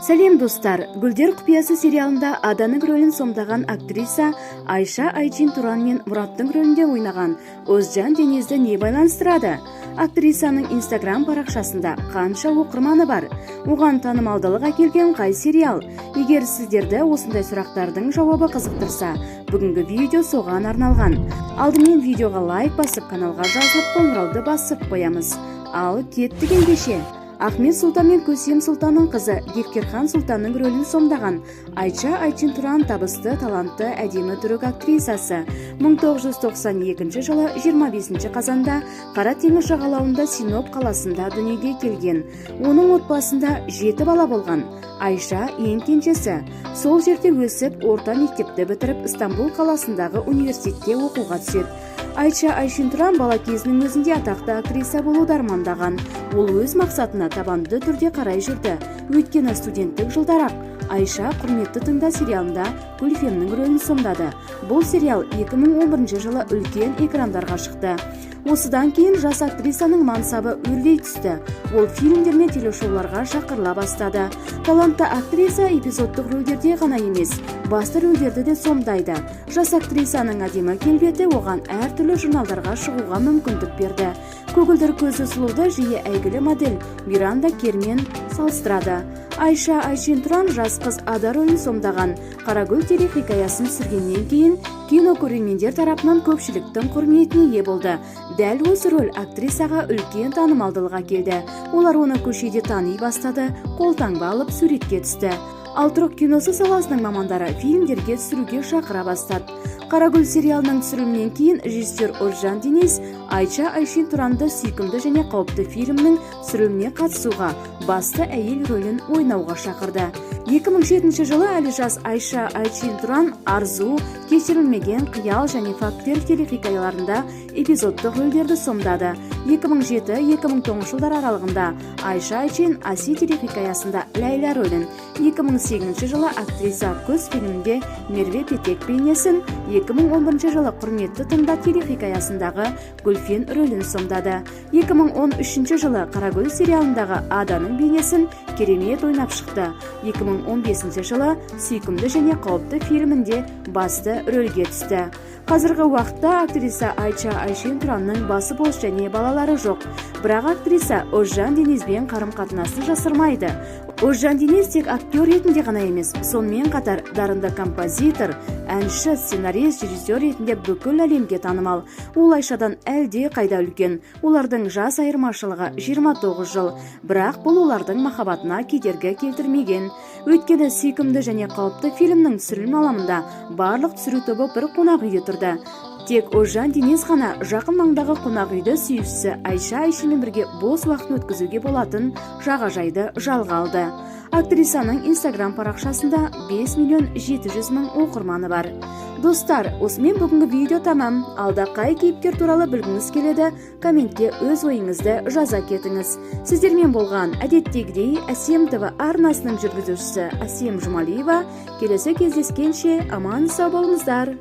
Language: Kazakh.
Сәлем достар, Гүлдер құпиясы сериалында Аданың рөлін сомдаған актриса Айша Айчин Туран мен Мұраттың рөлінде ойнаған Озжан Денизді не байланыстырады? Актрисаның Инстаграм парақшасында қанша оқырманы бар? Оған танымалдылық әкелген қай сериал? Егер сіздерді осындай сұрақтардың жауабы қызықтырса, бүгінгі видео соған арналған. Алдымен видеоға лайк басып, каналға жазылып, қоңырауды басып қоямыз. Ал кеттік ендеше. Ахмет Сұлтан мен Көсем Сұлтанның қызы Гефкерхан Сұлтанның рөлін сомдаған Айша Айчин Туран табысты, талантты, әдемі түрік актрисасы. 1992 жылы 25 қазанда Қара теңіз жағалауында Синоп қаласында дүниеге келген. Оның отбасында 7 бала болған. Айша ең кенжесі. Сол жерде өсіп, орта мектепті бітіріп, Стамбул қаласындағы университетке оқуға түседі. Айша Айчин Туран бала кезінің өзінде атақты актриса болуды армандаған. Ол өз мақсатына табанды түрде қарай жүрді. Өйткені студенттік жылдарақ Айша құрметті тыңда сериалында Гүлфемнің рөлін сомдады. Бұл сериал 2011 жылы үлкен экрандарға шықты. Осыдан кейін жас актрисаның мансабы өрлей түсті. Ол фильмдер мен телешоуларға шақырыла бастады. Талантты актриса эпизодтық рөлдерде ғана емес, басты рөлдерді де сомдайды. Жас актрисаның әдемі келбеті оған әртүрлі журналдарға шығуға мүмкіндік берді. Көгілдір көзі сұлуды жиі әйгілі модель Миранда Кермен салыстырады. Айша Айчин Туран жас қыз Ада рөлін сомдаған Қарагүл телехикаясын түсіргеннен кейін кино көрермендер тарапынан көпшіліктің құрметіне ие болды. Дәл осы рөл актрисаға үлкен танымалдылық әкелді. Олар оны көшеде тани бастады, қолтаңба алып суретке түсті. Ал түрік киносы саласының мамандары фильмдерге түсіруге шақыра бастады. Қарагүл сериалының түсірілімінен кейін режиссер Озжан Дениз Айша Айчин Туранды сүйкімді және қауіпті фильмнің түсіріліміне қатысуға, басты әйел рөлін ойнауға шақырды. 2007 жылы әлі жас Айша Айчин Туран Арзу, Кешірілмеген қиял және фактер телехикаяларында эпизодтық рөлдерді сомдады. 2007-2009 жылдар аралығында Айша Айчин Аси телехикаясында Ләйла рөлін, 2008 жылы актриса Көз фильмінде Мерве Петек бейнесін, 2011 жылы құрметті тыңда телехикаясындағы Гүлфен рөлін сомдады. 2013 жылы Қарагүл сериалындағы Аданың бейнесін керемет ойнап шықты. 2015 жылы сүйкімді және қауіпті фильмінде басты рөлге түсті. Қазіргі уақытта актриса Айша Айчин Туранның басы бос және балалары жоқ. Бірақ актриса Озжан Денизбен қарым-қатынасын жасырмайды. Озжан Дениз тек актер ретінде ғана емес, сонымен қатар дарынды композитор, әнші, сценарист, режиссер ретінде бүкіл әлемге танымал. Ол Айшадан әлде қайда үлкен. Олардың жас айырмашылығы 29 жыл. Бірақ бұл олардың махаббатына кедергі келтірмеген. Өйткені сүйкімді және қауіпті фильмнің түсірілім алаңында барлық түсіру тобы бір қонақ үйде тұрды. Тек Озжан Дениз ғана жақын маңдағы қонақ үйді сүйіктісі Айша Айшинмен бірге бос уақытын өткізуге болатын жағажайды жалға алды. Актрисаның Инстаграм парақшасында 5.700.000 оқырманы бар. Достар, осымен бүгінгі видео тамам. Алда қай кейіпкер туралы білгіңіз келеді, комментке өз ойыңызды жаза кетіңіз. Сіздермен болған әдеттегідей Әсем ТВ арнасының жүргізушісі Әсем Жұмалиева. Келесі кездескенше аман сау болыңыздар.